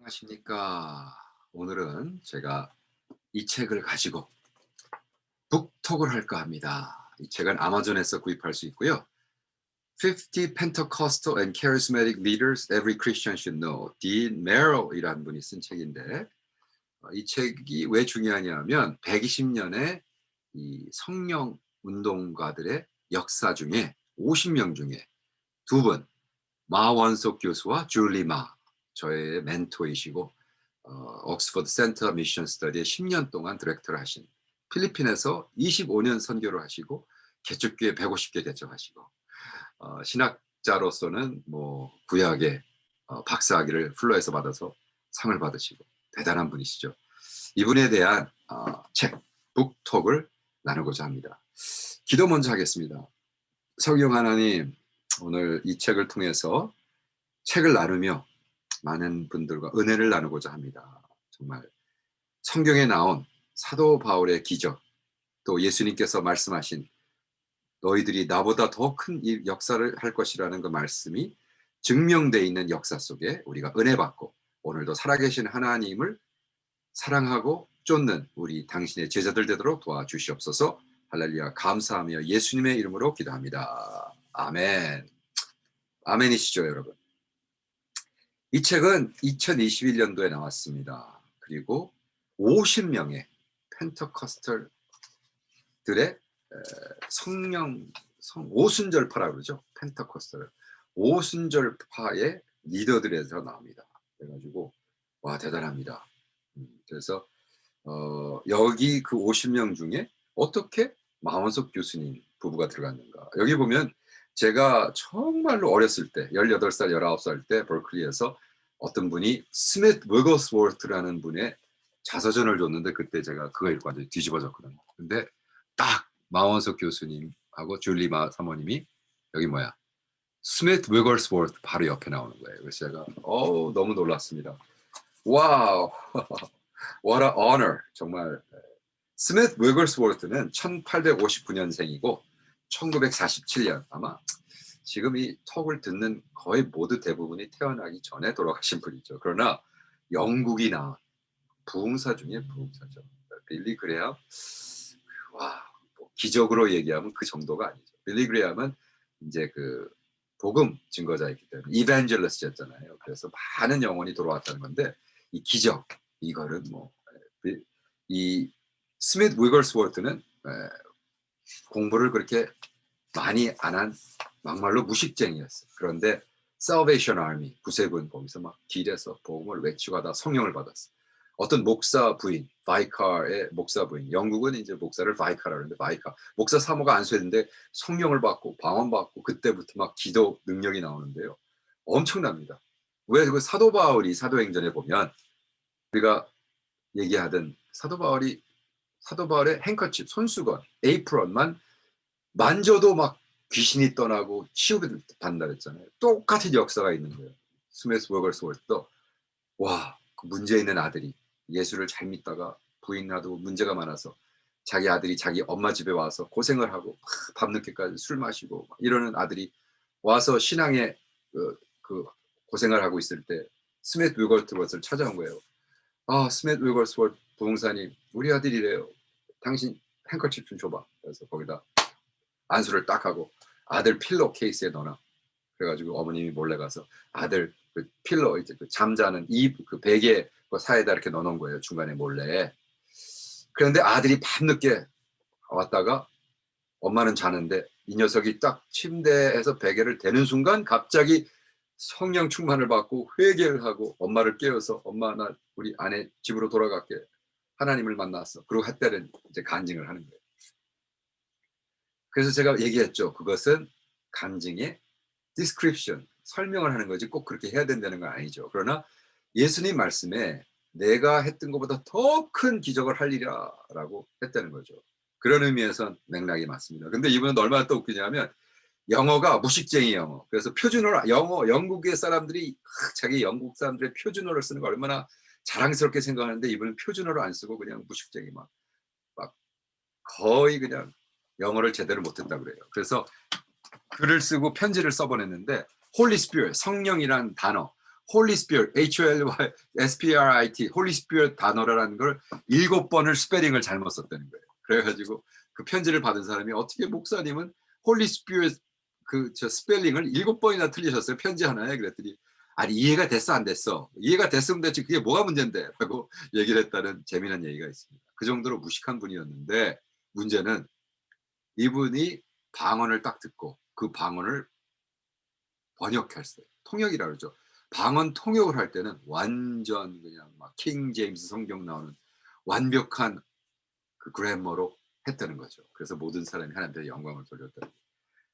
안녕하십니까. 오늘은 제가 이 책을 가지고 북톡을 할까 합니다. 이 책은 아마존에서 구입할 수 있고요. 50 Pentecostal and Charismatic Leaders Every Christian Should Know, 딘 메럴이라는 분이 쓴 책인데, 이 책이 왜 중요하냐면 120년의 이 성령 운동가들의 역사 중에 50명 중에 두 분, 마원석 교수와 줄리 마, 저의 멘토이시고 옥스퍼드 센터 미션 스터디에 10년 동안 디렉터를 하신, 필리핀에서 25년 선교를 하시고 개척교회 150개 개척하시고, 신학자로서는 뭐 구약의 박사학위를 플로에서 받아서 상을 받으시고 대단한 분이시죠. 이분에 대한 책 북톡을 나누고자 합니다. 기도 먼저 하겠습니다. 성령 하나님, 오늘 이 책을 통해서 책을 나누며 많은 분들과 은혜를 나누고자 합니다. 정말 성경에 나온 사도 바울의 기적, 또 예수님께서 말씀하신 너희들이 나보다 더 큰 역사를 할 것이라는 그 말씀이 증명되어 있는 역사 속에 우리가 은혜 받고 오늘도 살아계신 하나님을 사랑하고 쫓는 우리 당신의 제자들 되도록 도와주시옵소서. 할렐루야. 감사하며 예수님의 이름으로 기도합니다. 아멘. 아멘이시죠, 여러분? 이 책은 2021년도에 나왔습니다. 그리고 50명의 펜터커스털들의 오순절파라고 그러죠. 펜터커스털 오순절파의 리더들에서 나옵니다. 그래가지고 와, 대단합니다. 그래서 여기 그 50명 중에 어떻게 마원석 교수님 부부가 들어갔는가. 여기 보면 제가 정말로 어렸을 때 18살, 19살 때 버클리에서 어떤 분이 스미트 위거스워트라는 분의 자서전을 줬는데 그때 제가 그거 읽고 완전히 뒤집어졌거든요. 근데 딱 마원석 교수님하고 줄리마 사모님이 여기 뭐야 스미트 위거스워트 바로 옆에 나오는 거예요. 그래서 제가 너무 놀랐습니다. 와우. What a honor. 정말. 스미트 위거스워트는 1859년생이고 1947년, 아마 지금 이 톡을 듣는 거의 모두 대부분이 태어나기 전에 돌아가신 분이죠. 그러나 영국이 나온 부흥사 중에 부흥사죠. 빌리 그레함, 와, 뭐 기적으로 얘기하면 그 정도가 아니죠. 빌리 그레함은 이제 그 복음 증거자였기 때문에 이벤젤리스트였잖아요. 그래서 많은 영혼이 돌아왔다는 건데, 이 기적, 이거는 뭐 이 스미트 위거스워트는 공부를 그렇게 많이 안 한 막말로 무식쟁이였어요. 그런데 살베이션 아미 구세군 거기서 막 길에서 복음을 외치고 하다 성령을 받았어요. 어떤 목사 부인, 바이카의 목사 부인, 영국은 이제 목사를 바이카라고 하는데 바이카 목사 사모가 안수했는데 성령을 받고 방언받고 그때부터 막 기도 능력이 나오는데요. 엄청납니다. 왜 그 사도 바울이 사도행전에 보면 우리가 얘기하던 사도 바울의 행커칩, 손수건, 에이프런만 만져도 막 귀신이 떠나고 치유를 받는다 그랬잖아요. 똑같은 역사가 있는 거예요. 스미스 위거스워트도 와, 그 문제 있는 아들이 예수를 잘 믿다가 부인하고 문제가 많아서 자기 아들이 자기 엄마 집에 와서 고생을 하고 밤늦게까지 술 마시고 이러는 아들이 와서 신앙에 그 고생을 하고 있을 때 스미스 위거스워트를 찾아온 거예요. 스미스 위거스워트 부흥사님, 우리 아들이래요. 당신 행커칩 좀 줘봐. 그래서 거기다 안수를 딱 하고 아들 필로 케이스에 넣어놔. 그래가지고 어머님이 몰래 가서 아들 그 필로 이제 그 잠자는 그 베개 그 사이에다 이렇게 넣어놓은 거예요. 중간에 몰래. 그런데 아들이 밤늦게 왔다가 엄마는 자는데 이 녀석이 딱 침대에서 베개를 대는 순간 갑자기 성령 충만을 받고 회개를 하고 엄마를 깨워서 엄마, 나 우리 아내 집으로 돌아갈게. 하나님을 만났어. 그리고 한때는 이제 간증을 하는 거예요. 그래서 제가 얘기했죠. 그것은 간증의 description, 설명을 하는 거지 꼭 그렇게 해야 된다는 건 아니죠. 그러나 예수님 말씀에 내가 했던 것보다 더 큰 기적을 할 일이라고 했다는 거죠. 그런 의미에선 맥락이 맞습니다. 근데 이분은 얼마나 또 웃기냐면 영어가 무식쟁이 영어. 그래서 표준어로 영국의 사람들이 자기 영국 사람들의 표준어를 쓰는 거 얼마나 자랑스럽게 생각하는데 이분은 표준어를 안 쓰고 그냥 무식쟁이 막 거의 그냥 영어를 제대로 못했다고 그래요. 그래서 글을 쓰고 편지를 써보냈는데 홀리 스피릿, 성령이란 단어, 홀리 스피릿, H-O-L-Y, S-P-R-I-T, 홀리 스피릿 단어라는 걸 7번을 스페링을 잘못 썼다는 거예요. 그래가지고 그 편지를 받은 사람이 어떻게 목사님은 홀리 스피릿 그 저 스펠링을 7번이나 틀리셨어요. 편지 하나에. 그랬더니 아니 이해가 됐어 안 됐어. 이해가 됐으면 됐지 그게 뭐가 문제인데 라고 얘기를 했다는 재미난 얘기가 있습니다. 그 정도로 무식한 분이었는데 문제는 이분이 방언을 딱 듣고 그 방언을 번역했어요. 통역이라고 그러죠. 방언 통역을 할 때는 완전 그냥 막 킹 제임스 성경 나오는 완벽한 그 그래머로 했다는 거죠. 그래서 모든 사람이 하나님께 영광을 돌렸다.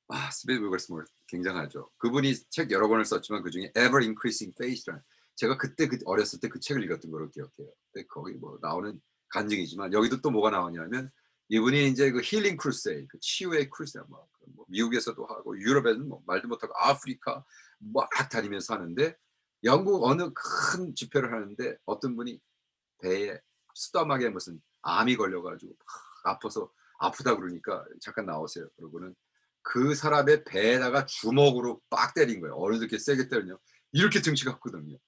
아, 스미스 위거스모어 굉장하죠. 그분이 책 여러 권을 썼지만 그중에 Ever Increasing Faith라는 제가 그때 어렸을 때 그 책을 읽었던 걸로 기억해요. 근데 거기 뭐 나오는 간증이지만 여기도 또 뭐가 나오냐면 이분이 이제 그 힐링 크루세이드, 그 치유의 크루세이드 뭐 미국에서도 하고 유럽에는 뭐 말도 못하고 아프리카 막 다니면서 하는데 영국 어느 큰 집회를 하는데 어떤 분이 배에 수담하게 무슨 암이 걸려가지고 막 아파서 아프다 그러니까 잠깐 나오세요. 그러고는 그 사람의 배에다가 주먹으로 빡 때린 거예요. 어느 이렇게 세게 때리냐 이렇게 등치가 컸거든요.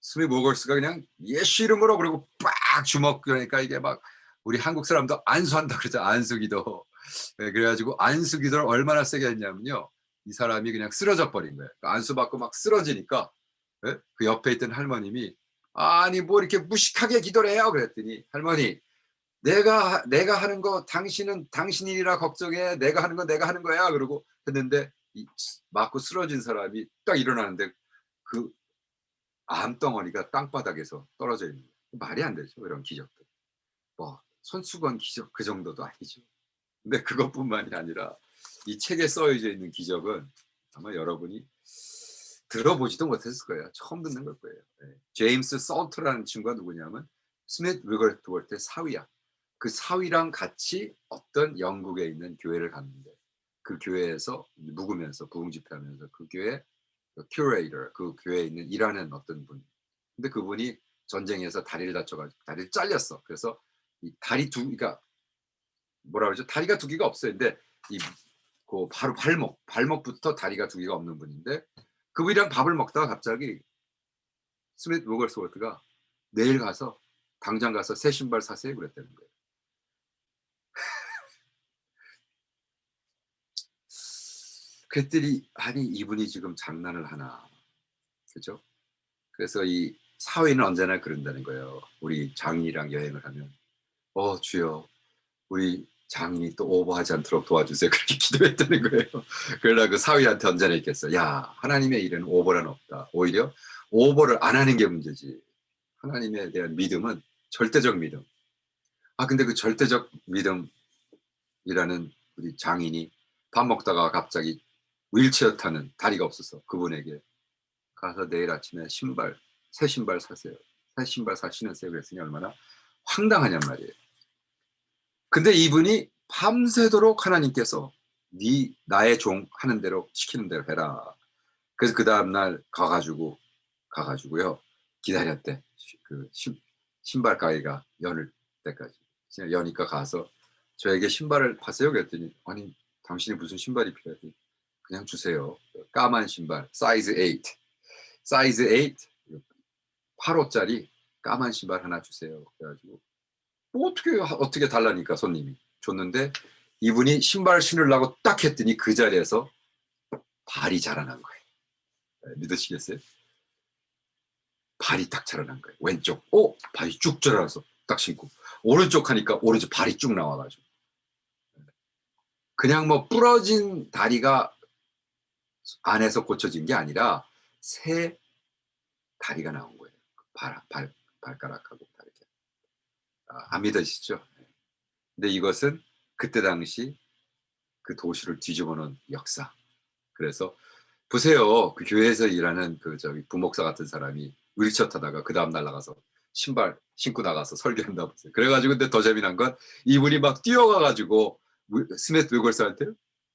스미 모걸스가 그냥 싫은 거로 그리고 빡 주먹 그러니까 이게 막 우리 한국 사람도 안수한다 그러죠. 안수기도. 네, 그래가지고 안수기도를 얼마나 세게 했냐면요. 이 사람이 그냥 쓰러져 버린 거예요. 그러니까 안수 받고 막 쓰러지니까 예? 그 옆에 있던 할머님이 아니 뭐 이렇게 무식하게 기도를 해요. 그랬더니 할머니 내가 하는 거 당신은 당신 일이라 걱정해. 내가 하는 건 내가 하는 거야. 그러고 했는데 맞고 쓰러진 사람이 딱 일어나는데 그 암덩어리가 땅바닥에서 떨어져 있는 거예요. 말이 안 되죠. 이런 기적들. 뭐 손수건 기적 그 정도도 아니죠. 근데 그것뿐만이 아니라 이 책에 써져 있는 기적은 아마 여러분이 들어보지도 못했을 거예요. 처음 듣는 걸 거예요. 네. 제임스 솔트라는 친구가 누구냐면 스미스 위거스워트의 사위야. 그 사위랑 같이 어떤 영국에 있는 교회를 갔는데 그 교회에서 묵으면서 부흥 집회하면서 그 교회 큐레이터 그 교회에 있는 일하는 어떤 분. 근데 그분이 전쟁에서 다리를 다쳐가지고 다리를 잘렸어. 그래서 이 다리 두 그러니까 뭐라 그러죠? 다리가 두 개가 없어요. 근데 이 그 바로 발목부터 다리가 두 개가 없는 분인데 그분이랑 밥을 먹다가 갑자기 스미스 위거스워트가 내일 가서 당장 가서 새 신발 사세요 그랬다는 거예요. 그랬더니 아니 이분이 지금 장난을 하나. 그죠? 그래서 이 사회는 언제나 그런다는 거예요. 우리 장인이랑 여행을 하면 주여 우리 장인이 또 오버하지 않도록 도와주세요. 그렇게 기도했다는 거예요. 그러나 그 사위한테 언제나 있겠어. 야 하나님의 일은 오버란 없다. 오히려 오버를 안 하는 게 문제지. 하나님에 대한 믿음은 절대적 믿음. 근데 그 절대적 믿음이라는 우리 장인이 밥 먹다가 갑자기 휠체어 타는 다리가 없어서 그분에게 가서 내일 아침에 새 신발 사세요. 새 신발 신으세요. 그랬으니 얼마나 황당하냔 말이에요. 근데 이분이 밤새도록 하나님께서 나의 종 하는 대로 시키는 대로 해라. 그래서 그 다음날 가가지고요 기다렸대. 그 신발 가게가 여는 때까지. 여니까 가서 저에게 신발을 파세요. 그랬더니 아니 당신이 무슨 신발이 필요해? 그냥 주세요. 까만 신발 사이즈 8 8호짜리 까만 신발 하나 주세요. 그래가지고 뭐 어떻게 달라니까 손님이 줬는데 이분이 신발 신으려고 딱 했더니 그 자리에서 발이 자라난 거예요. 믿으시겠어요? 발이 딱 자라난 거예요. 왼쪽, 발이 쭉 자라서 딱 신고 오른쪽 하니까 오른쪽 발이 쭉 나와가지고 그냥 뭐 부러진 다리가 안에서 고쳐진 게 아니라 새 다리가 나온 거예요. 발가락하고 다르게. 안 믿으시죠? 근데 이것은 그때 당시 그 도시를 뒤집어 놓은 역사. 그래서 보세요. 그 교회에서 일하는 그 부목사 같은 사람이 휠체어 타다가 그 다음 날 나가서 신발 신고 나가서 설교한다 보세요. 그래가지고 근데 더 재미난 건 이분이 막 뛰어가가지고 스미스 위거스한테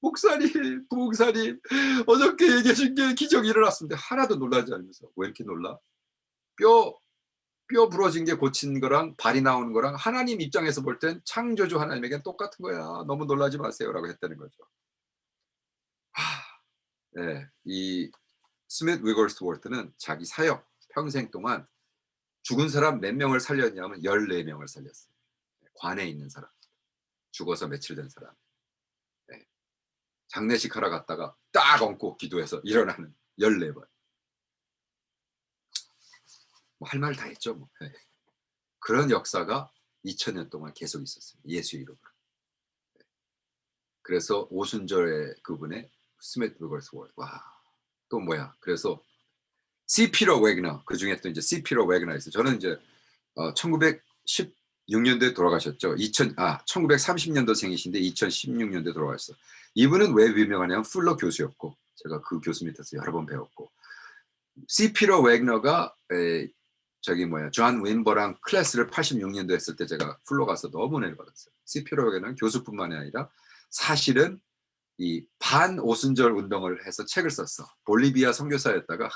목사님, 부목사님 어저께 얘기해 준 게 기적이 일어났습니다. 하나도 놀라지 않으면서 왜 이렇게 놀라? 뼈 부러진 게 고친 거랑 발이 나오는 거랑 하나님 입장에서 볼 땐 창조주 하나님에겐 똑같은 거야. 너무 놀라지 마세요라고 했다는 거죠. 네, 이 스미스 위거스워트는 자기 사역, 평생 동안 죽은 사람 몇 명을 살렸냐면 14명을 살렸어요. 관에 있는 사람. 죽어서 며칠 된 사람. 네. 장례식 하러 갔다가 딱 얹고 기도해서 일어나는 14번. 뭐 할 말 다 했죠. 뭐. 네. 그런 역사가 2000년 동안 계속 있었어요. 예수 이름으로. 그래서 오순절에 그분의 스미트 위거스워드. 와, 또 뭐야. 그래서 C. 피터 웨그너, 그중에 또 이제 C. 피터 웨그너 있어요. 저는 이제 1916년도에 돌아가셨죠. 1930년도 생이신데 2016년도에 돌아가셨어요. 이분은 왜 유명하냐면 풀러 교수였고, 제가 그 교수 밑에서 여러 번 배웠고, C. 피터 웨그너가 존 윈버랑 클래스를 86년도 했을 때 제가 풀러 가서 너무 은혜를 받았어요. C. 피터 웨그너는 교수뿐만이 아니라 사실은 이 반오순절 운동을 해서 책을 썼어. 볼리비아 선교사였다가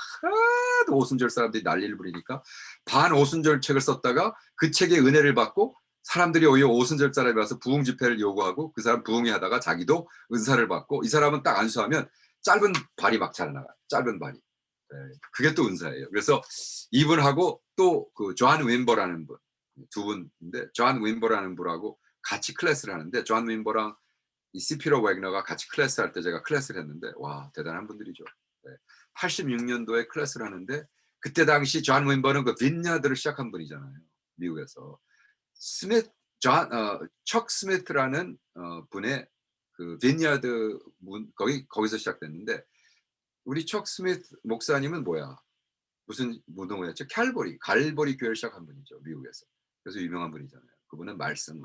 하도 오순절 사람들이 난리를 부리니까 반오순절 책을 썼다가 그 책에 은혜를 받고 사람들이 오히려 오순절 사람이 와서 부흥 집회를 요구하고 그 사람 부흥회 하다가 자기도 은사를 받고, 이 사람은 딱 안수하면 짧은 발이 막 자라나가요. 짧은 발이. 네, 그게 또 은사예요. 그래서 이분하고 또 그 존 윈버라는 분, 두 분인데, 존 윈버라는 분하고 같이 클래스를 하는데, 존 윈버랑 이 시피러 웨그너가 같이 클래스 할 때 제가 클래스를 했는데, 와, 대단한 분들이죠. 네. 86년도에 클래스를 하는데, 그때 당시 존 윈버는 그 빈야드를 시작한 분이잖아요. 미국에서. 스미트, 척 스미트라는 분의 그 빈야드 거기서 시작됐는데, 우리 척 스미트 목사님은 뭐야? 무슨 무덤이었죠? 갈보리 교회를 시작한 분이죠. 미국에서. 그래서 유명한 분이잖아요. 그분은 말씀.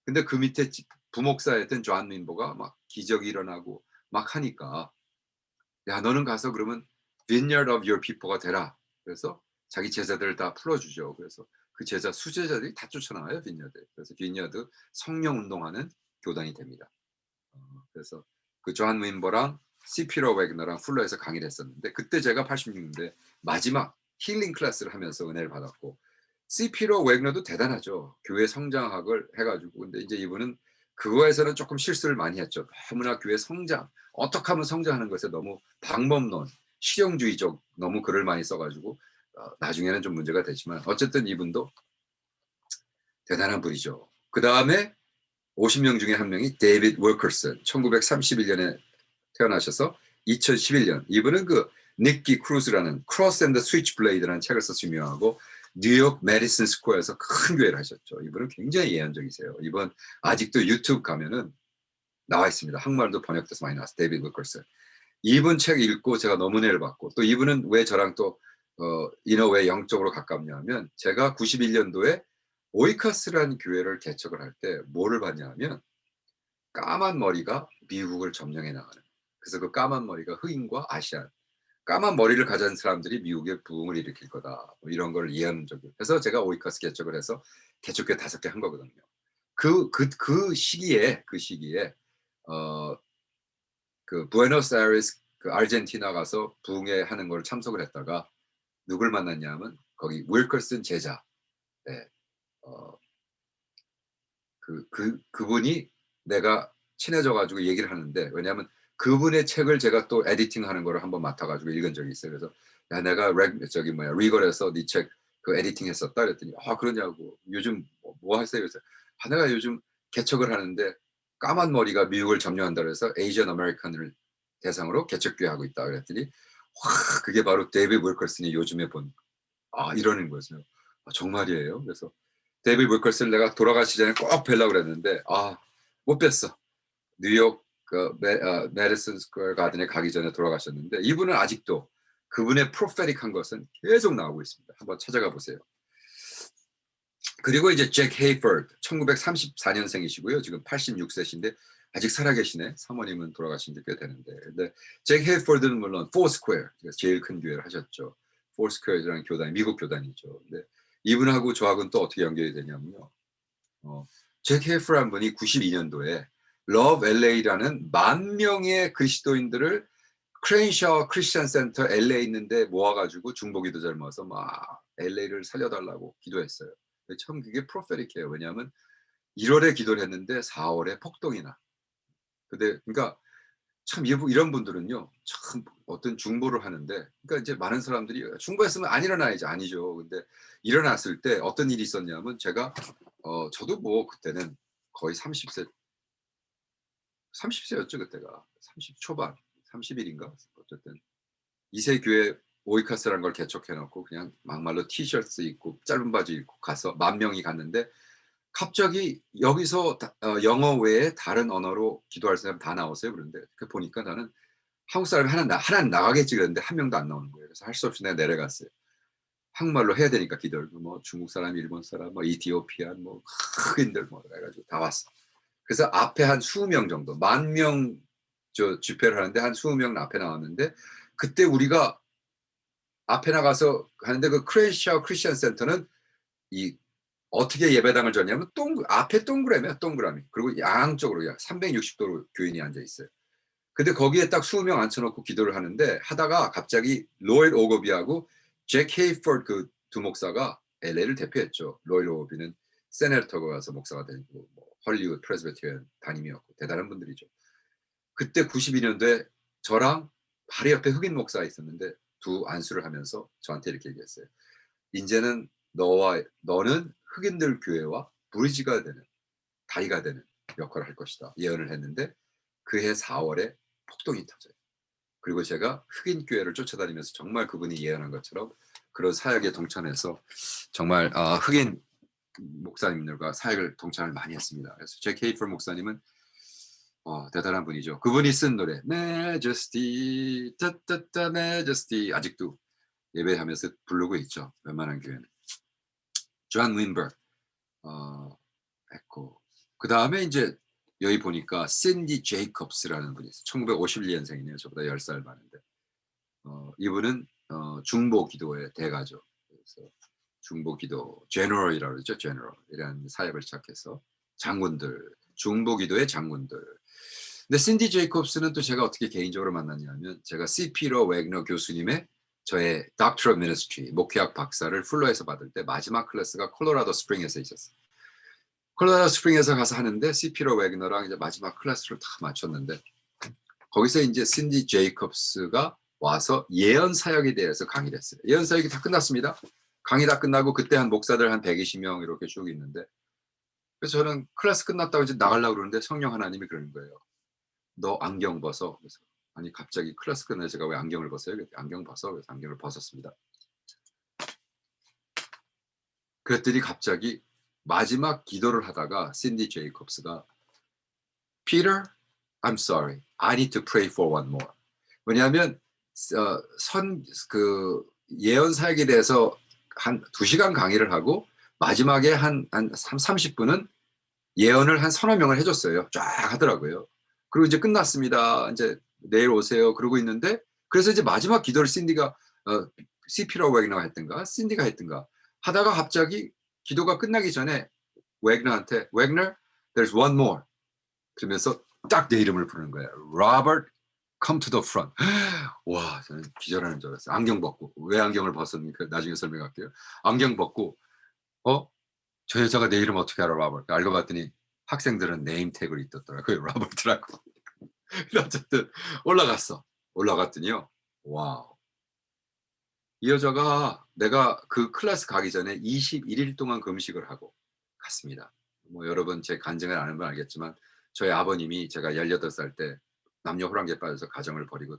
근데 그 밑에 부목사였던 존 윈버가 막 기적이 일어나고 막 하니까, 야, 너는 가서 그러면 vineyard of your people가 되라. 그래서 자기 제자들을 다 풀어주죠. 그래서 그 수제자들이 다 쫓아나와요, 빈야드. 그래서 빈야드 성령 운동하는 교단이 됩니다. 그래서 그 존 윈버랑 C. 피터 웨그너랑 풀러에서 강의를 했었는데, 그때 제가 86년대 마지막 힐링 클래스를 하면서 은혜를 받았고, C. 피터 웨그너도 대단하죠. 교회 성장학을 해가지고. 근데 이제 이분은 그거에서는 조금 실수를 많이 했죠. 너무나 교회 성장, 어떻게 하면 성장하는 것에 너무 방법론, 실용주의적 너무 글을 많이 써가지고 나중에는 좀 문제가 되지만, 어쨌든 이분도 대단한 분이죠. 그 다음에 50명 중에 한 명이 데이비드 워커슨, 1931년에 태어나셔서 2011년, 이분은 그 니키 크루즈라는 크로스 앤드 스위치 블레이드라는 책을 써서 유명하고, 뉴욕 메디슨 스퀘어에서 큰 교회를 하셨죠. 이분은 굉장히 예언적이세요. 이분 아직도 유튜브 가면은 나와 있습니다. 한국말도 번역돼서 많이 나왔어요. 데이비드 워커슨. 이분 책 읽고 제가 너무 은혜를 받고, 또 이분은 왜 저랑 또 인어 왜 영적으로 가깝냐면, 제가 91년도에 오이카스라는 교회를 개척을 할 때 뭐를 봤냐 하면, 까만 머리가 미국을 점령해 나가는. 그래서 그 까만 머리가 흑인과 아시안, 까만 머리를 가진 사람들이 미국의 부흥을 일으킬 거다. 뭐 이런 걸 예언적으로. 그래서 제가 오이카스 개척을 해서 개척교회 5개 한 거거든요. 그 시기에 어, 그 부에노스아이레스 그 아르헨티나 가서 부흥회 하는 걸 참석을 했다가 누굴 만났냐면 거기 윌커슨 제자. 네. 어, 그분이 내가 친해져 가지고 얘기를 하는데, 왜냐하면 그분의 책을 제가 또 에디팅하는 거를 한번 맡아 가지고 읽은 적이 있어요. 그래서 야, 내가 리걸에서 네 책 그 에디팅했었다 그랬더니, 아, 그러냐고. 요즘 뭐 하세요? 그래서 내가 요즘 개척을 하는데 까만 머리가 미국을 점령한다 그래서 에이지언 아메리칸을 대상으로 개척교회 하고 있다 그랬더니, 와, 그게 바로 데이비드 윌커슨이 요즘에 본, 이러는 거죠. 정말이에요? 그래서 데이비드 윌커슨을 내가 돌아가시 전에 꼭 뵈려고 그랬는데, 못 뵀어. 뉴욕 메디슨 스퀘어 가든에 가기 전에 돌아가셨는데, 이분은 아직도 그분의 프로페틱한 것은 계속 나오고 있습니다. 한번 찾아가 보세요. 그리고 이제 잭 헤이퍼드, 1934년생이시고요. 지금 86세신데 아직 살아계시네. 사모님은 돌아가신 지 꽤 되는데. 근데 잭 헤이퍼드는 물론 포스퀘어, 제일 큰 교회를 하셨죠. 포스퀘어라는 교단, 미국 교단이죠. 근데 이분하고 저하고는 또 어떻게 연결이 되냐면요. 잭 헤이퍼드라는 분이 92년도에 러브 LA라는 10,000명의 그리스도인들을 크레인샤워 크리스천 센터 LA 있는데 모아가지고 중보기도 잘 모아서 막 LA를 살려달라고 기도했어요. 참 그게 프로페틱해요. 왜냐하면 1월에 기도를 했는데 4월에 폭동이 나. 근데 그러니까 참 이런 분들은요. 참 어떤 중보를 하는데 그러니까 이제 많은 사람들이 "중보했으면 안 일어나야지." 아니죠. 근데 일어났을 때 어떤 일이 있었냐면 제가 저도 뭐 그때는 거의 30 세였죠 그때가. 30 초반 30 인가 어쨌든 2세 교회 오이카스라는 걸 개척해 놓고 그냥 막말로 티셔츠 입고 짧은 바지 입고 가서 10,000명이 갔는데 갑자기 여기서 영어 외에 다른 언어로 기도할 사람 다 나오세요. 그런데 그 보니까 나는 한국 사람이 하나는 나가겠지 그랬는데 한 명도 안 나오는 거예요. 그래서 할 수 없이 내가 내려갔어요. 한국말로 해야 되니까 기도를. 뭐 중국 사람, 일본 사람, 뭐 이티오피안 뭐 흑인들 뭐 해 가지고 다 왔어. 그래서 앞에 한 20명 정도 10,000명 집회를 하는데 한 20명 앞에 나왔는데 그때 우리가 앞에 나가서 하는데 그 크로에시아 크리스천 센터는 이 어떻게 예배당을 졌냐면 앞에 동그라미야 동그라미. 그리고 양쪽으로 360도로 교인이 앉아 있어요. 근데 거기에 딱 20명 앉혀 놓고 기도를 하는데 하다가 갑자기 로일 오거비하고 잭 헤이포드 그 두 목사가 LA를 대표했죠. 로일 오거비는 세네터가 가서 목사가 되고 뭐 헐리우드 프레스비테리안 담임이었고 대단한 분들이죠. 그때 92년도에 저랑 바로 옆에 흑인 목사가 있었는데 두 안수를 하면서 저한테 이렇게 얘기했어요. "인제는 너는 흑인들 교회와 브리지가 되는 다리가 되는 역할을 할 것이다." 예언을 했는데 그해 4 월에 폭동이 터져요. 그리고 제가 흑인 교회를 쫓아다니면서 정말 그분이 예언한 것처럼 그런 사역에 동참해서 정말 흑인 목사님들과 사역을 동참을 많이 했습니다. 그래서 잭 헤이퍼 목사님은 대단한 분이죠. 그분이 쓴 노래 Majesty 따따따 Majesty 아직도 예배하면서 부르고 있죠. 웬만한 교회는. 존 윈버 했고 그다음에 인제 여기 보니까 신디 제이콥스라는 분이 있어요. 1951년생이네요. 저보다 10살 많은데. 이분은 중보 기도의 대가죠. 그래서 중보 기도 제너럴이라고 그러죠. 제너럴이라는 사역을 시작해서 장군들, 중보 기도의 장군들. 근데 신디 제이콥스는 또 제가 어떻게 개인적으로 만났냐면 제가 C.P.러 웨그너 교수님의 저의 Doctor of Ministry 목회학 박사를 풀로에서 받을 때 마지막 클래스가 콜로라도 스프링에서 있었어요. 콜로라도 스프링에서 가서 하는데 C.P.러 웨그너랑 이제 마지막 클래스를 다 마쳤는데 거기서 인제 신디 제이콥스가 와서 예언 사역에 대해서 강의를 했어요. 예언 사역이 다 끝났습니다. 강의 다 끝나고 그때 한 목사들 한 120명 이렇게 쭉 있는데 그래서 저는 클래스 끝났다고 이제 나가려고 그러는데 성령 하나님이 그러는 거예요. "너 안경 벗어." 그래서 아니 갑자기 클래스 끝나서 제가 "왜 안경을 벗어요?" 그랬더니 "안경 벗어." 그래서 안경을 벗었습니다. 그랬더니 갑자기 마지막 기도를 하다가 신디 제이콥스가 "Peter, I'm sorry. I need to pray for one more." 왜냐하면 선 그 예언 사역에 대해서 한 2 시간 강의를 하고 마지막에 한 30 분은 예언을 한 서너 명을 해 줬어요. 쫙 하더라고요. 그리고 이제 "끝났습니다. 인제 내일 오세요." 그러고 있는데 그래서 이제 마지막 기도를 CP라고 웨그너가 했든가 신디가 했든가 하다가 갑자기 기도가 끝나기 전에 웨그너한테 "Wagner, there's one more." 그러면서 딱 내 이름을 부르는 거예요. "Robert, come to the front." 와 저는 기절하는 줄 알았어요. 안경 벗고. 왜 안경을 벗었는지 나중에 설명할게요. 안경 벗고 어 저 여자가 내 이름 어떻게 알아 로버트. 알고 봤더니 학생들은 네임 태그를 있더라고요. 로버트라고. 어쨌든 올라갔어. 올라갔더니요. 와우. 이 여자가 내가 그 클래스 가기 전에 21일 동안 금식을 하고 갔습니다. 뭐 여러분 제 간증을 아는 분 알겠지만 저희 아버님이 제가 18살 때 남녀 호랑이에 빠져서 가정을 버리고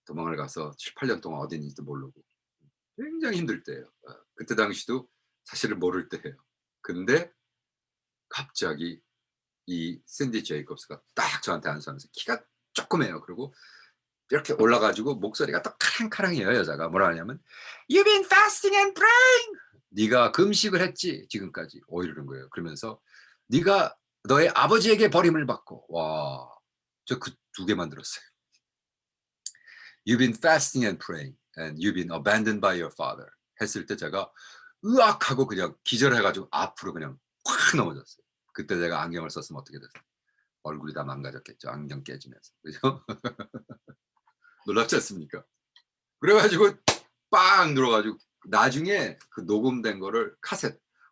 도망을 가서 7-8년 동안 어디 있는지도 모르고 굉장히 힘들 때예요. 그때 당시도 사실은 모를 때예요. 근데 갑자기 이 샌디 제이콥스가 딱 저한테 안수하면서 키가 조그매요. 그리고 이렇게 올라 가지고 목소리가 또 카랑카랑해요 여자가. 뭐라 하냐면 "You've been fasting and praying." "네가 금식을 했지 지금까지." 이러는 거예요. 그러면서 "네가 너의 아버지에게 버림을 받고." 와. 저 그 두 개만 들었어요. "You've been fasting and praying and you've been abandoned by your father." 했을 때 제가 으악 하고 그냥 기절해 가지고 앞으로 그냥 확 넘어졌어요. 그때 제가 안경을 썼으면 어떻게 됐어요? 얼굴이 다 망가졌겠죠. 안경 깨지면서. 그죠? 놀랍지 않습니까? 그래 가지고 빵 눌어 가지고 나중에 그 녹음된 거를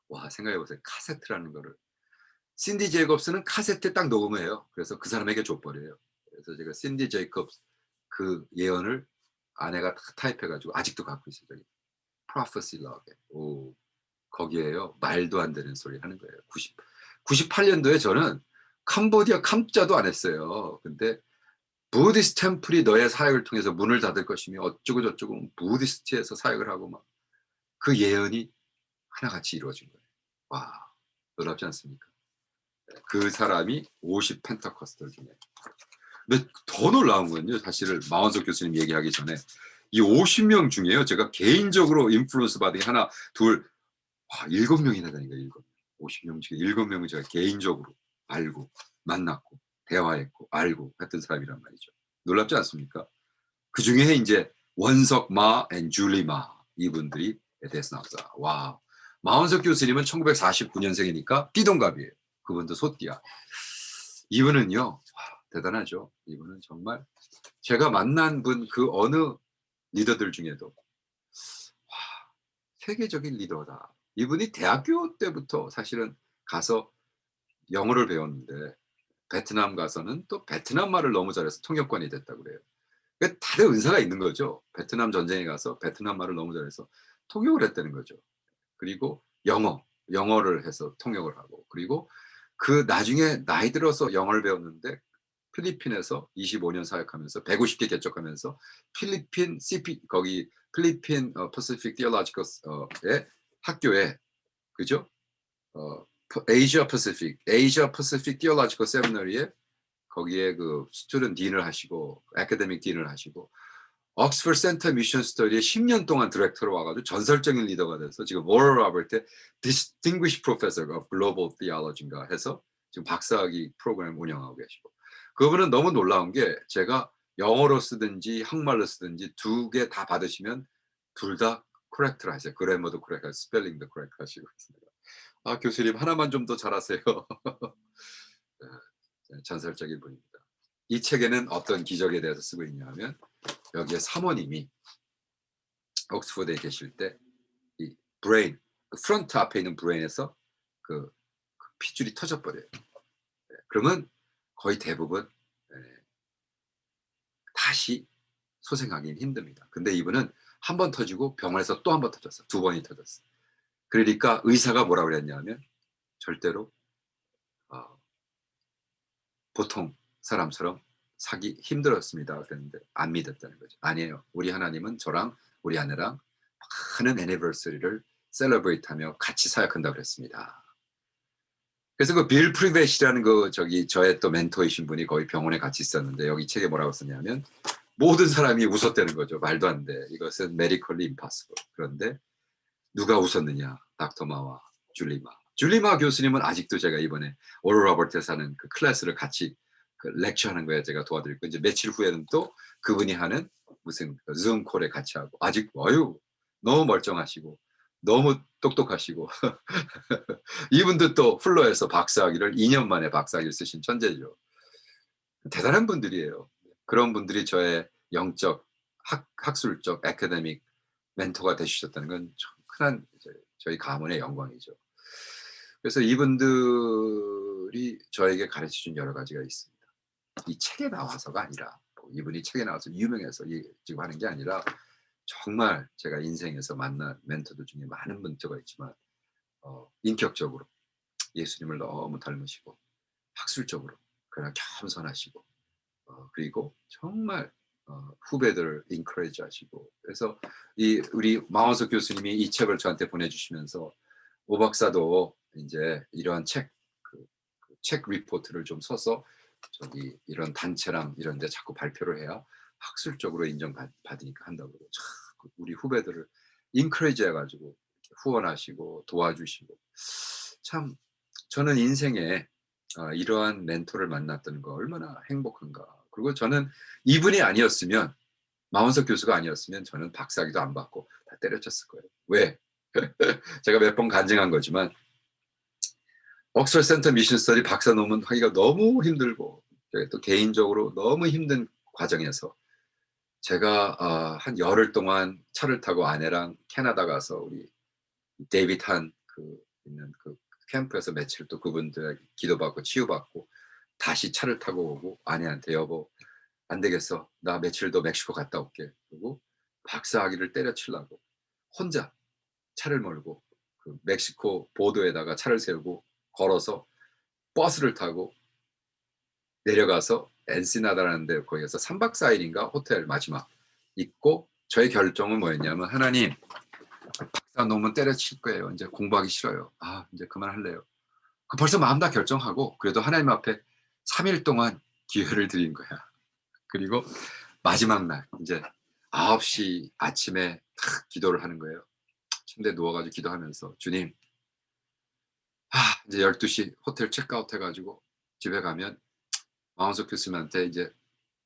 와 생각해 보세요. 카세트라는 거를 신디 제이콥스는 카세트에 딱 녹음을 해요. 그래서 그 사람에게 줘 버려요. 그래서 제가 신디 제이콥스 그 예언을 아내가 다 타입해 가지고 아직도 갖고 있어요. 저기 Prophecy Log에. 오. 거기에요. 말도 안 되는 소리 하는 거예요. 98 년도에 저는 캄보디아 캄자도 안 했어요. 근데 부디스트 템플이 너의 사역을 통해서 문을 닫을 것이며 어쩌고 저쩌고 부디스트에서 사역을 하고 막 그 예언이 하나같이 이루어진 거예요. 와, 놀랍지 않습니까? 그 사람이 50 펜타코스탈 중에. 근데 더 놀라운 건요. 사실은 마원석 교수님 얘기하기 전에 이 50명 중에요. 제가 개인적으로 인플루언스 받은 게 하나, 둘, 와, 7명이나 되니까 7명. 50명 중에 7명은 제가 개인적으로 알고 만났고 대화했고 알고 했던 사람이란 말이죠. 놀랍지 않습니까? 그중에 이제 원석 마 앤 줄리 마 이분들이 대해서 나왔다. 와. 마원석 교수님은 1949년생이니까 띠동갑이에요. 그분도 소띠야. 이분은요. 와, 대단하죠. 이분은 정말 제가 만난 분 그 어느 리더들 중에도 와, 세계적인 리더다. 이분이 대학교 때부터 사실은 가서 영어를 배웠는데 베트남 가서는 또 베트남 말을 너무 잘해서 통역관이 됐다고 그래요. 그 다들 은사가 있는 거죠. 베트남 전쟁에 가서 베트남 말을 너무 잘해서 통역을 했다는 거죠. 그리고 영어를 해서 통역을 하고, 그리고 그 나중에 나이 들어서 영어를 배웠는데 필리핀에서 25년 사역하면서 150개 개척하면서 필리핀 CP 거기 필리핀 퍼시픽 티올로지컬 의 학교에, 그죠? 아시아 퍼시픽 티올로지컬 세미너리에 거기에 그 스튜던트 딘을 하시고 애카데믹 딘을 하시고 옥스퍼드 센터 미션 스터디에 10년 동안 디렉터로 와 가지고 전설적인 리더가 돼서 지금 워런 로버트 Distinguished Professor of Global Theology인가 해서 지금 박사학위 프로그램 운영하고 계시고, 그분은 너무 놀라운 게 제가 영어로 쓰든지 한국말로 쓰든지 두 개 다 받으시면 둘 다 코렉트를 하세요. 그래머도 코렉트, 스펠링도 코렉트 하시고 있습니다. 아, 교수님 하나만 좀 더 잘하세요. 전설적인 분입니다. 이 책에는 어떤 기적에 대해서 쓰고 있냐 하면 여기에 사모님이 옥스퍼드에 계실 때 이 브레인, 그 프론트 앞에 있는 브레인에서 그 핏줄이 터져 버려요. 그러면 거의 대부분 다시 소생하기는 힘듭니다. 근데 이분은 한 번 터지고 병원에서 또 한 번 터졌어. 두 번이 터졌어. 그러니까 의사가 뭐라 그랬냐면 절대로 어 보통 사람처럼 사기 힘들었습니다. 그랬는데 안 믿었다는 거죠. 아니에요. 우리 하나님은 저랑 우리 아내랑 많은 애니버서리를 셀러브레이트하며 같이 사역한다고 그랬습니다. 그래서 그 빌 프리벳이라는 그 저기 저의 또 멘토이신 분이 거기 병원에 같이 있었는데 여기 책에 뭐라고 썼냐면 모든 사람이 웃었다는 거죠. 말도 안 돼. 이것은 medically impossible. 그런데 누가 웃었느냐? 닥터 마와 줄리마. 줄리마 교수님은 아직도 제가 이번에 오럴 로버트에서 하는 그 클래스를 같이 그 렉처하는 거에 제가 도와드리고 이제 며칠 후에는 또 그분이 하는 무슨 줌 콜에 같이 하고 아직 어유 너무 멀쩡하시고 너무 똑똑하시고 이분도 또 플로에서 박사학위를 2년 만에 박사학위를 쓰신 천재죠. 대단한 분들이에요. 그런 분들이 저의 영적 학술적 애카데믹 멘토가 되주셨다는 건 참 큰 저희 가문의 영광이죠. 그래서 이분들이 저에게 가르쳐 준 여러 가지가 있습니다. 이 책에 나와서가 아니라 뭐 이분이 책에 나와서 유명해서 지금 하는 게 아니라 정말 제가 인생에서 만난 멘토들 중에 많은 멘토가 있지만 인격적으로 예수님을 너무 닮으시고 학술적으로 그러나 겸손하시고 그리고 정말 후배들을 인커리지 하시고, 그래서 이 우리 마원석 교수님이 이 책을 저한테 보내주시면서 오 박사도 이제 이러한 책 리포트를 좀 써서 저기 이런 단체랑 이런 데 자꾸 발표를 해야 학술적으로 인정받으니까 한다고 그러고, 참 우리 후배들을 인커리지 해가지고 후원하시고 도와주시고, 참 저는 인생에 이러한 멘토를 만났던 거 얼마나 행복한가. 그리고 저는 이분이 아니었으면 마원석 교수가 아니었으면 저는 박사학위도 안 받고 다 때려쳤을 거예요. 왜? 제가 몇 번 간증한 거지만 옥스퍼드 센터 미션 스터디 박사 논문 하기가 너무 힘들고 또 개인적으로 너무 힘든 과정에서 제가 한 열흘 동안 차를 타고 아내랑 캐나다 가서 우리 데이비드 한 그 있는 그 캠프에서 며칠 또 그분들에게 기도받고 치유받고 다시 차를 타고 오고 아내한테 여보 안 되겠어. 나 며칠 더 멕시코 갔다 올게. 그리고 박사학위를 때려치려고 혼자 차를 몰고 그 멕시코 보도에다가 차를 세우고 걸어서 버스를 타고 내려가서 엔시나다라는 데 거기에서 3박 4 일인가 호텔 마지막 있고 저의 결정은 뭐였냐면 "하나님 박사 논문 때려칠 거예요. 인제 공부하기 싫어요. 아 인제 그만할래요." 그 벌써 마음 다 결정하고 그래도 하나님 앞에 3일 동안 기회를 드린 거야. 그리고 마지막 날 인제 9시 아침에 탁 기도를 하는 거예요. 침대에 누워 가지고 기도하면서 "주님" 이제 12시 호텔 체크아웃 해 가지고 집에 가면 마운석 교수님한테 이제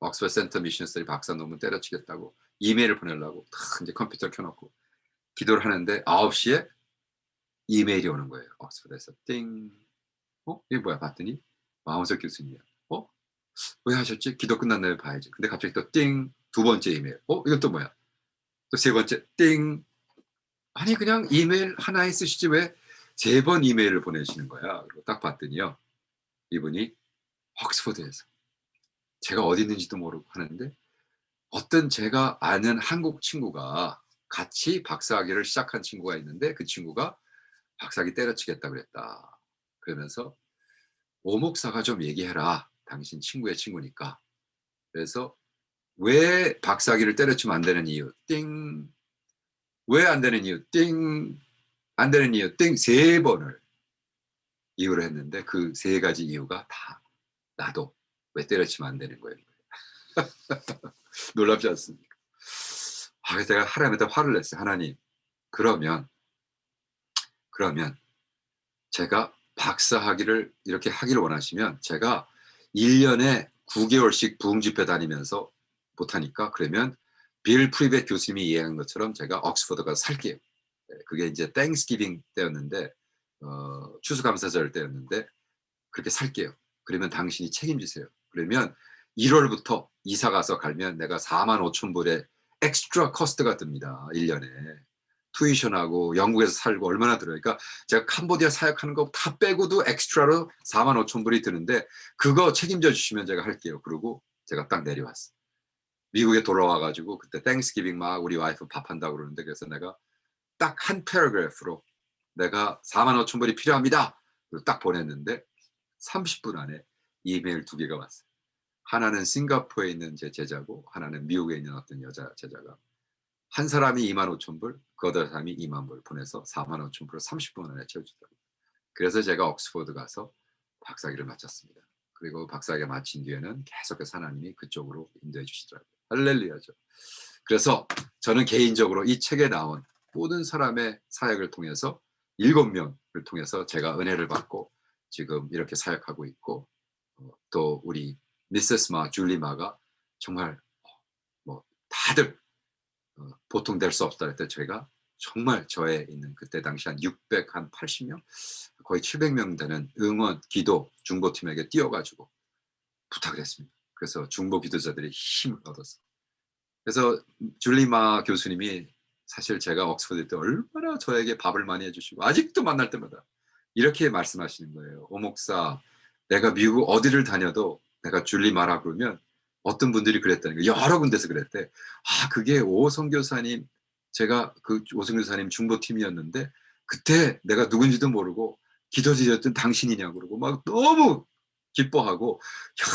옥스퍼드 센터 미션 스터디 박사 논문 때려치겠다고 이메일을 보내려고 탁 인제 컴퓨터를 켜 놓고 기도를 하는데 9 시에 이메일이 오는 거예요. 옥스퍼드에서 띵. '어 이게 뭐야?' 봤더니 마운석 교수님이야. '어 왜 하셨지? 기도 끝난 다음에 봐야지.' 근데 갑자기 또 띵 두 번째 이메일. '어 이건 또 뭐야?' 또 세 번째 띵. 아니 그냥 이메일 하나에 쓰시지 왜 세 번 이메일을 보내시는 거야. 그리고 딱 봤더니요. 이분이 옥스퍼드에서 제가 어디 있는지도 모르고 하는데 어떤 제가 아는 한국 친구가 같이 박사학위를 시작한 친구가 있는데 그 친구가 "박사학위 때려치겠다 그랬다." 그러면서 "오 목사가 좀 얘기해라. 당신 친구의 친구니까." 그래서 왜 박사학위를 때려치면 안 되는 이유 띵. 왜 안 되는 이유 띵. 안 되는 이유 띵 세 번을 이유를 했는데 그 세 가지 이유가 다 나도 왜 때려치면 안 되는 거예요. 놀랍지 않습니까? 그래서 제가 하나님한테 화를 냈어요. "하나님 그러면, 그러면 제가 박사학위를 이렇게 하기를 원하시면 제가 1 년에 9 개월씩 부흥 집회 다니면서 못 하니까 그러면 빌 프리벳 교수님이 이해한 것처럼 제가 옥스퍼드 가서 살게요." 그게 인제 땡스기빙 때였는데 추수감사절 때였는데 "그렇게 살게요. 그러면 당신이 책임지세요. 그러면 1 월부터 이사 가서 갈면 내가 45,000 불의 엑스트라 코스트가 듭니다 1 년에. 투이션하고 영국에서 살고 얼마나 들어요." 그러니까 제가 캄보디아 사역하는 거 다 빼고도 엑스트라로 45,000 불이 드는데 "그거 책임져 주시면 제가 할게요." 그러고 제가 딱 내려왔어요. 미국에 돌아와 가지고 그때 땡스기빙 막 우리 와이프 밥한다고 그러는데 그래서 내가 딱 한 패러그래프로 "내가 45,000 불이 필요합니다." 그리고 딱 보냈는데 30분 안에 이메일 2 개가 왔어요. 하나는 싱가포르에 있는 제 제자고 하나는 미국에 있는 어떤 여자 제자가 한 사람이 25,000 불, 그 어떤 사람이 2만 불 보내서 45,000 불을 30분 안에 채워주더라고요. 그래서 제가 옥스퍼드 가서 박사학위를 마쳤습니다. 그리고 박사학위 마친 뒤에는 계속해서 하나님이 그쪽으로 인도해 주시더라고요. 할렐루야죠. 그래서 저는 개인적으로 이 책에 나온 모든 사람의 사역을 통해서 7 명을 통해서 제가 은혜를 받고 지금 이렇게 사역하고 있고 또 우리 미세스 마 줄리 마가 정말 뭐 다들 보통 될 수 없다 그랬더니 저희가 정말 저에 있는 그때 당시 한 680 명 거의 700명 되는 응원 기도 중보팀에게 뛰어 가지고 부탁을 했습니다. 그래서 중보 기도자들이 힘을 얻었어요. 그래서 줄리마 교수님이 사실 제가 옥스퍼드 때 얼마나 저에게 밥을 많이 해 주시고 아직도 만날 때마다 이렇게 말씀하시는 거예요. "오 목사 내가 미국 어디를 다녀도 내가 줄리마라 그러면" 어떤 분들이 그랬다는 거예요. 여러 군데서 그랬대. 그게 오 선교사님 제가 그 오 선교사님 중보팀이었는데 그때 내가 누군지도 모르고 기도 드렸던 당신이냐고 그러고 막 너무 기뻐하고 야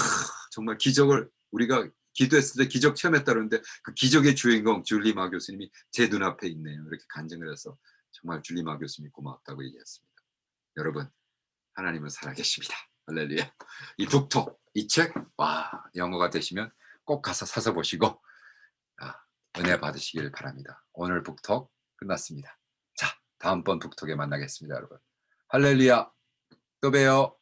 정말 기적을 우리가 기도했을 때 기적 체험했다 그러는데 그 기적의 주인공 줄리 마 교수님이 제 눈앞에 있네요. 이렇게 간증을 해서 정말 줄리 마 교수님이 고맙다고 얘기했습니다. 여러분 하나님은 살아계십니다. 할렐루야. 이 북톡 이 책 영어가 되시면 꼭 가서 사서 보시고 아 은혜 받으시길 바랍니다. 오늘 북톡 끝났습니다. 자 다음번 북톡에 만나겠습니다 여러분. 할렐루야. 또 봬요.